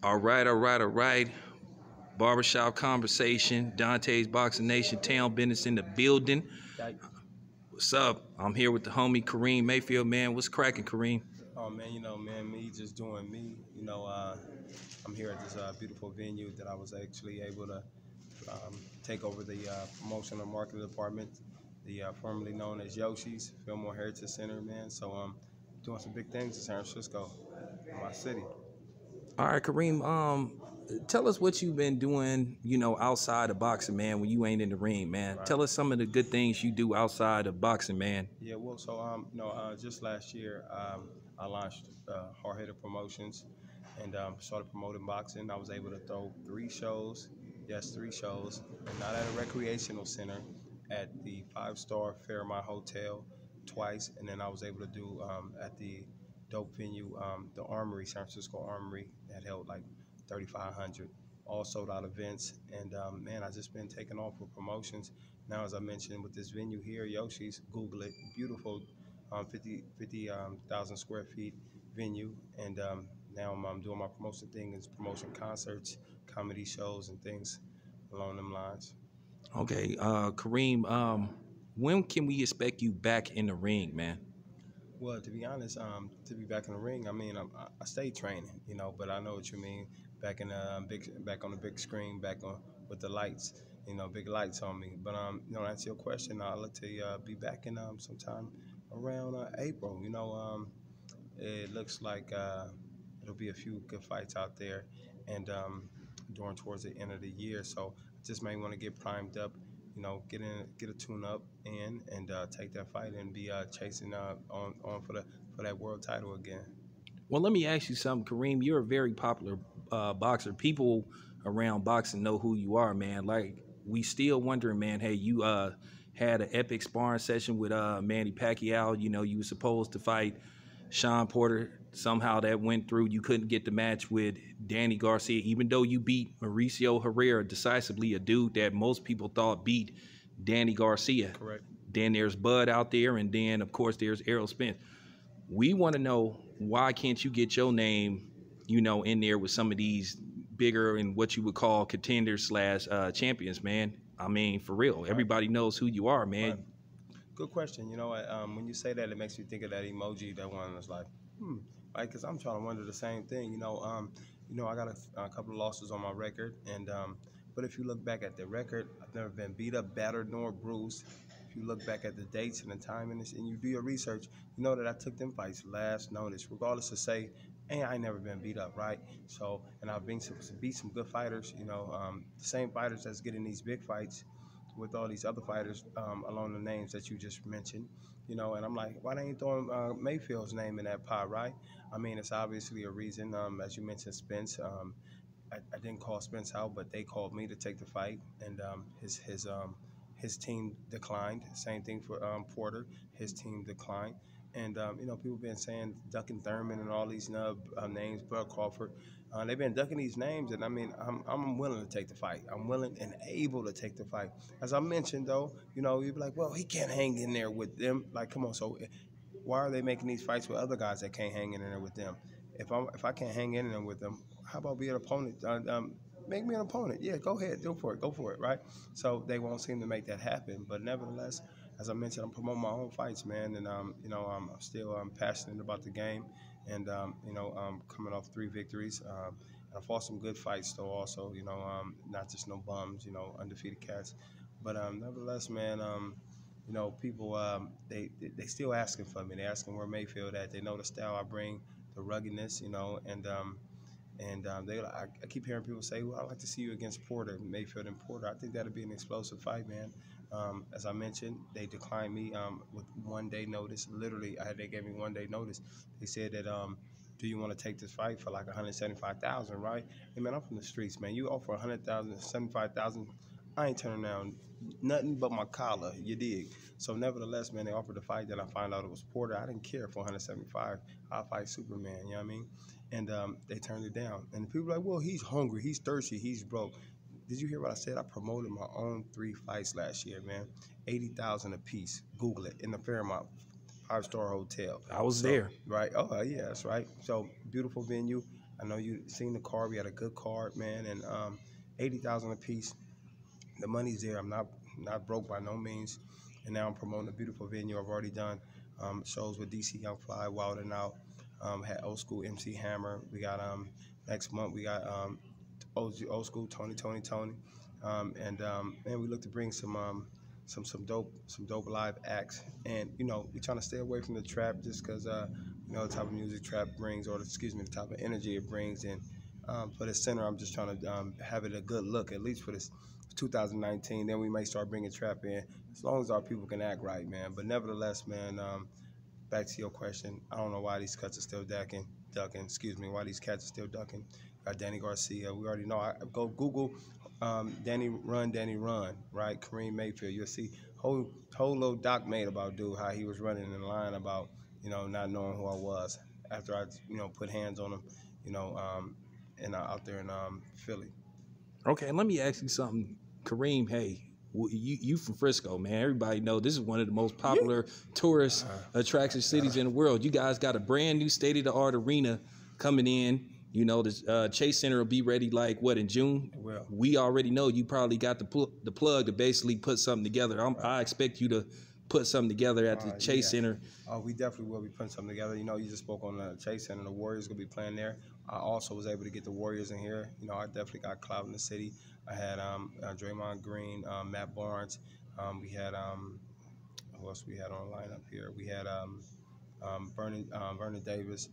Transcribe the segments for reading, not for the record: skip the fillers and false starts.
All right. Barbershop conversation. Dante's Boxing Nation, town business in the building. What's up? I'm here with the homie Karim Mayfield, man. What's cracking, Karim? Oh man, man, me just doing me. I'm here at this beautiful venue that I was actually able to take over the promotion and marketing department, the formerly known as Yoshi's Fillmore Heritage Center, man. So doing some big things in San Francisco, my city. All right, Kareem. Tell us what you've been doing, outside of boxing, man, when you ain't in the ring, man. Right. Tell us some of the good things you do outside of boxing, man. Yeah, well, so just last year, I launched Hard Hitter Promotions and started promoting boxing. I was able to throw 3 shows, yes, 3 shows, and not at a recreational center, at the 5-star Fairmont Hotel twice, and then I was able to do at the dope venue, the Armory, San Francisco Armory, that held like 3,500, all sold out events, and man, I just been taking off with promotions. Now, as I mentioned, with this venue here, Yoshi's, Google it, beautiful, 50,000 square feet venue, and now I'm doing my promotion thing, is promotion concerts, comedy shows, and things along them lines. Okay, Kareem, when can we expect you back in the ring, man? Well, to be honest, to be back in the ring, I mean, I stay training, but I know what you mean. Back in back on the big screen, back on with the lights, big lights on me. But to answer your question, I'll look to be back in sometime around April. It looks like it'll be a few good fights out there, and during towards the end of the year. So I just may want to get primed up, get a tune up and take that fight and be chasing on for that world title again. Well, let me ask you something, Kareem. You're a very popular boxer. People around boxing know who you are, man. Like, we still wondering, man, hey, you had an epic sparring session with Manny Pacquiao. You were supposed to fight Sean Porter. Somehow that went through. You couldn't get the match with Danny Garcia, even though you beat Mauricio Herrera decisively, a dude that most people thought beat Danny Garcia. Correct. Then there's Bud out there, and then, of course, there's Errol Spence. We want to know, why can't you get your name, in there with some of these bigger and what you would call contenders slash champions, man? I mean, for real, everybody knows who you are, man. Right. Good question. When you say that, it makes me think of that emoji, that one that's like, right? Because I'm trying to wonder the same thing. I got a couple of losses on my record, and but if you look back at the record, I've never been beat up, battered, nor bruised. If you look back at the dates and the time and you do your research, you know that I took them fights last notice, regardless of say, hey, I ain't never been beat up, right? So, and I've been to beat some good fighters, the same fighters that's getting these big fights with all these other fighters along the names that you just mentioned, and I'm like, why they ain't throwing Mayfield's name in that pot, right? I mean, it's obviously a reason. As you mentioned, Spence. I didn't call Spence out, but they called me to take the fight, and his team declined. Same thing for Porter. His team declined. And, people been saying Duncan Thurman and all these names, Bud Crawford. They've been ducking these names, and I mean, I'm willing to take the fight. I'm willing and able to take the fight. As I mentioned, though, you'd be like, well, he can't hang in there with them. Like, come on, so why are they making these fights with other guys that can't hang in there with them? If I can't hang in there with them, how about be an opponent? Make me an opponent. Yeah, go ahead, go for it, right? So they won't seem to make that happen. But nevertheless, as I mentioned, I'm promoting my own fights, man, and I'm still passionate about the game, and I'm coming off 3 victories. I fought some good fights though, also, not just no bums, undefeated cats. But nevertheless, man, people they still asking for me. They asking where Mayfield at. They know the style I bring, the ruggedness, I keep hearing people say, well, I'd like to see you against Porter, Mayfield and Porter. I think that'd be an explosive fight, man. As I mentioned, they declined me with 1 day notice. Literally, they gave me 1 day notice. They said that, do you want to take this fight for like 175,000, right? Hey, man, I'm from the streets, man. You offer 100,000, 75,000, I ain't turning down nothing but my collar, you dig? So nevertheless, man, they offered the fight. Then I find out it was Porter. I didn't care for 175. I'll fight Superman, you know what I mean? And they turned it down. And the people are like, well, he's hungry, he's thirsty, he's broke. Did you hear what I said? I promoted my own 3 fights last year, man. 80,000 a piece. Google it, in the Fairmont 5-star hotel. I was So there. right, oh yeah, that's right. So beautiful venue. I know you seen the card. We had a good card, man, and 80,000 a piece. The money's there. I'm not broke by no means. And now I'm promoting a beautiful venue. I've already done shows with DC Young Fly, Wild and Out. Had old school MC Hammer. We got next month we got old school Tony. And we look to bring some dope live acts. And we trying to stay away from the trap just because the type of music trap brings, or excuse me, the type of energy it brings. And for the center, I'm just trying to have it a good look, at least for this 2019. Then we may start bringing trap in, as long as our people can act right, man. But nevertheless, man, back to your question, I don't know why these cuts are still ducking. Excuse me, why these cats are still ducking. Got Danny Garcia. We already know. I go Google Danny Run, right? Karim Mayfield. You'll see whole little doc made about dude, how he was running in line about not knowing who I was after I put hands on him, you know, um, and out there in Philly. Okay, let me ask you something, Kareem. Hey, you from Frisco, man. Everybody know this is one of the most Yeah. popular tourist attraction cities in the world. You guys got a brand new state of the art arena coming in. The Chase Center will be ready like what, in June? Well, We already know you probably got the plug to basically put something together. I expect you to put something together at the Chase yeah. Center. We definitely will be putting something together. You just spoke on the Chase Center. The Warriors gonna be playing there. I also was able to get the Warriors in here. I definitely got clout in the city. I had Draymond Green, Matt Barnes. We had who else we had on the lineup here? We had Vernon Davis,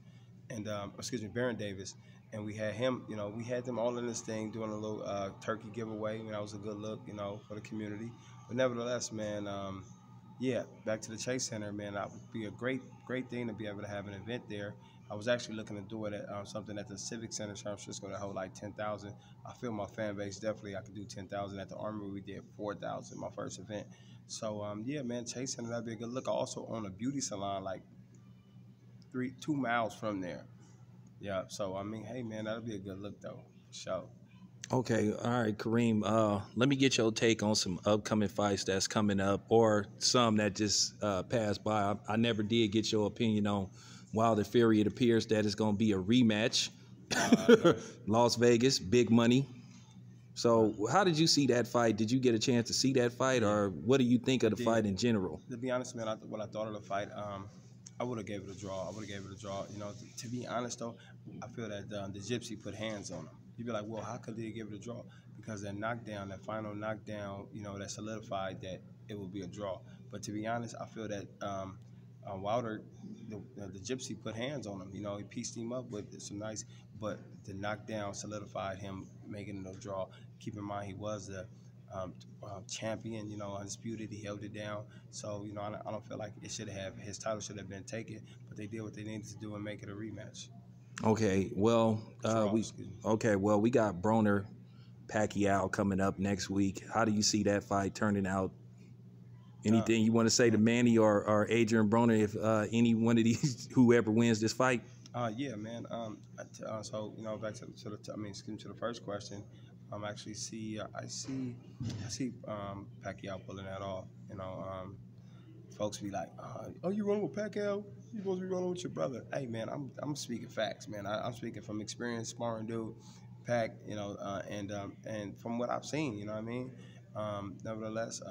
and excuse me, Baron Davis, and we had him. We had them all in this thing doing a little turkey giveaway. That was a good look, for the community. But nevertheless, man, yeah, back to the Chase Center, man. That would be a great thing to be able to have an event there. I was actually looking to do it at something at the Civic Center, San Francisco, to hold like 10,000. I feel my fan base definitely. I could do 10,000 at the Armory. We did 4,000 my first event. So yeah, man, Chase Center, that'd be a good look. I also own a beauty salon like 2 miles from there. Yeah. So I mean, hey, man, that'll be a good look though. So. Okay, all right, Kareem. Let me get your take on some upcoming fights that's coming up, or some that just passed by. I never did get your opinion on Wilder Fury. It appears that it's going to be a rematch. Las Vegas, big money. So, how did you see that fight? Did you get a chance to see that fight, or what do you think of the fight in general? To be honest, man, what I thought of the fight, I would have gave it a draw. To be honest though, I feel that the Gypsy put hands on him. You'd be like, well, how could they give it a draw? Because that final knockdown, that solidified that it would be a draw. But to be honest, I feel that Wilder, the Gypsy put hands on him. He pieced him up with some nice, but the knockdown solidified him making it a draw. Keep in mind, he was the champion, undisputed. He held it down. So, I don't feel like his title should have been taken, but they did what they needed to do and make it a rematch. Okay, well, we got Broner Pacquiao coming up next week. How do you see that fight turning out? Anything you want to say to Manny or Adrian Broner, if any one of these, whoever wins this fight? Yeah, man. So back to to the first question. I see Pacquiao pulling that off. Folks be like, "Oh, you rolling with Pacquiao? You supposed to be rolling with your brother?" Hey, man, I'm speaking facts, man. I'm speaking from experience, sparring dude, Pac. And from what I've seen, you know what I mean. Nevertheless,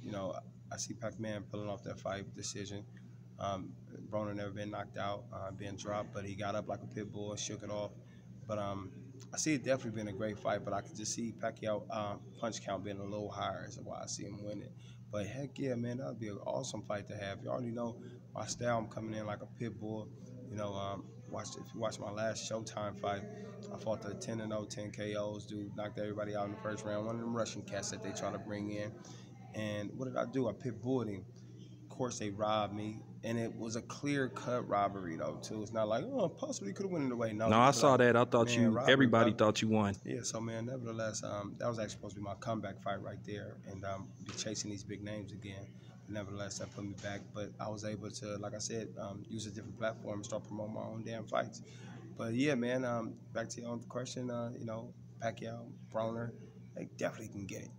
you know, I see Pac-Man pulling off that fight decision. Broner never been knocked out, been dropped, but he got up like a pit bull and shook it off. But I see it definitely been a great fight, but I could just see Pacquiao punch count being a little higher, is why I see him winning. But heck yeah, man, that would be an awesome fight to have. You already know my style. I'm coming in like a pit bull. If you watch my last Showtime fight, I fought the 10-0, 10 KOs. Dude knocked everybody out in the first round. One of them Russian cats that they try to bring in. And what did I do? I pit bulled him. Of course, they robbed me. And it was a clear-cut robbery, though, too. It's not like, oh, possibly could have went away. No, I saw that. I thought everybody thought you won. Yeah, so, man, nevertheless, that was actually supposed to be my comeback fight right there. And be chasing these big names again. Nevertheless, that put me back. But I was able to, like I said, use a different platform and start promoting my own damn fights. But, yeah, man, back to your own question, Pacquiao, Broner, they definitely can get it.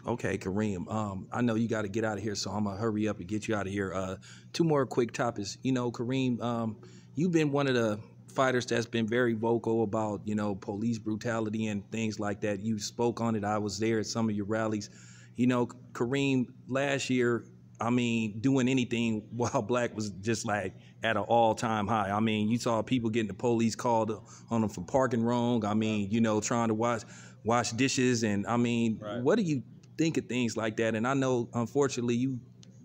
Okay, Kareem. I know you got to get out of here, so I'm gonna hurry up and get you out of here. Two more quick topics. Kareem, you've been one of the fighters that's been very vocal about police brutality and things like that. You spoke on it. I was there at some of your rallies. Kareem, last year, I mean, doing anything while black was just like at an all-time high. I mean, you saw people getting the police called on them for parking wrong. I mean, trying to wash dishes, and I mean, Right. what do you think of things like that? And I know, unfortunately,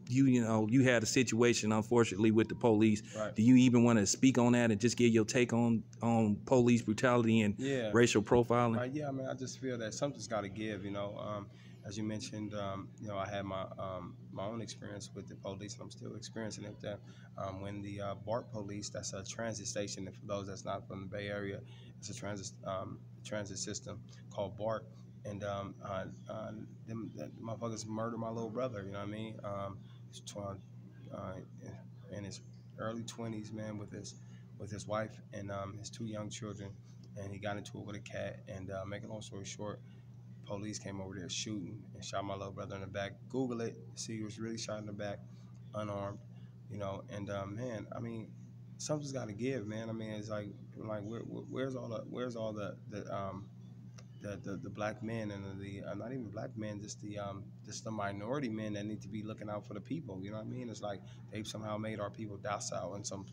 you had a situation, unfortunately, with the police. Right. Do you even want to speak on that and just give your take on police brutality and Yeah. racial profiling? Right. Yeah. I mean, I just feel that something's got to give. As you mentioned, I had my own experience with the police, and I'm still experiencing it. That when the BART police, that's a transit station, and for those that's not from the Bay Area, it's a transit system called BART, and them motherfuckers murdered my little brother. You know what I mean? He's uh, in his early 20s, man, with his wife and his two young children, and he got into it with a cat. And make a long story short, police came over there shooting and shot my little brother in the back. Google it, see he was really shot in the back, unarmed, And man, I mean, something's got to give, man. I mean, it's like where's all the black men and the not even black men, just the minority men that need to be looking out for the people. You know what I mean? It's like they've somehow made our people docile in some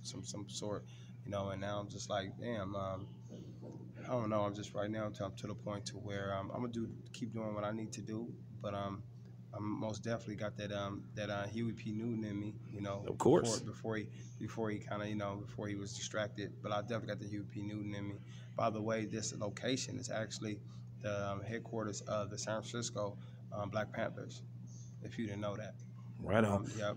sort, And now I'm just like, damn. I don't know. I'm just right now to the point to where I'm gonna keep doing what I need to do, but I'm most definitely got that Huey P. Newton in me, Of course. before he kind of before he was distracted. But I definitely got the Huey P. Newton in me. By the way, this location is actually the headquarters of the San Francisco Black Panthers. If you didn't know that, Right on. yep.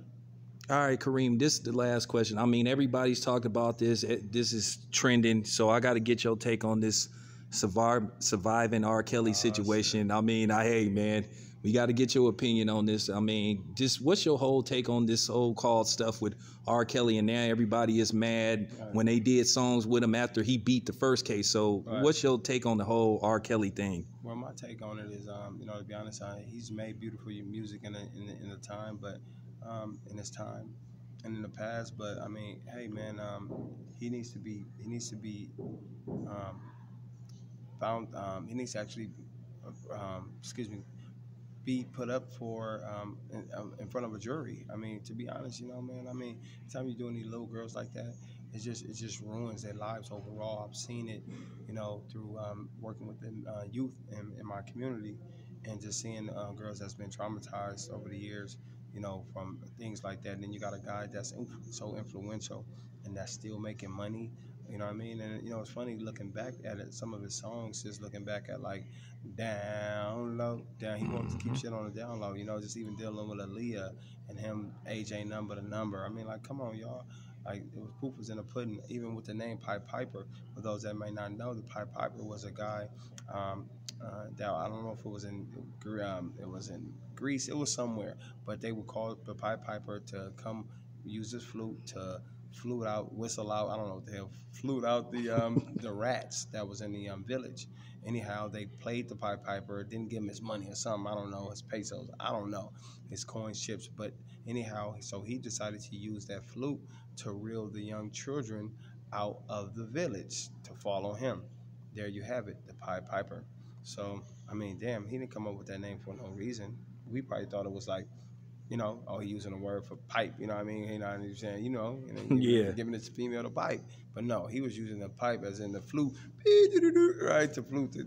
All right, Kareem, this is the last question. I mean, everybody's talked about this. This is trending, so I got to get your take on this surviving R. Kelly situation. Shit. I mean, hey, man, we got to get your opinion on this. I mean, just what's your whole take on this so-called stuff with R. Kelly? And now everybody is mad when they did songs with him after he beat the first case. So what's your take on the whole R. Kelly thing? Well, my take on it is, to be honest, he's made beautiful music in the time, but in his time and in the past. But I mean, hey, man, he needs to be um, found. He needs to actually, excuse me, be put up for in front of a jury. I mean, to be honest, man. I mean, anytime you're doing these little girls like that, it just ruins their lives overall. I've seen it, through working with the youth in my community, and just seeing girls that's been traumatized over the years, from things like that. And then you got a guy that's so influential and that's still making money. You know what I mean? And it's funny looking back at it. Some of his songs, just looking back at like down low, down. He wants to keep shit on the down low. Just even dealing with Aaliyah and him, age ain't number the number. I mean, like, come on, y'all. Like, it was proof was in the pudding. Even with the name Pied Piper. For those that may not know, the Pied Piper was a guy that I don't know if it was in Greece. It was somewhere, but they would call the Pied Piper to come use his flute to flute out, whistle out. I don't know what the hell, flute out the rats that was in the village. Anyhow, they played the Pied Piper, didn't give him his money or something. I don't know, his pesos. I don't know, his coins, chips. But anyhow, so he decided to use that flute to reel the young children out of the village to follow him. There you have it, the Pied Piper. So, I mean, damn, he didn't come up with that name for no reason. We probably thought it was like, oh, he using a word for pipe, you know what I mean? You know what I'm saying, giving this female the pipe. But no, he was using the pipe as in the flute, right, the flute to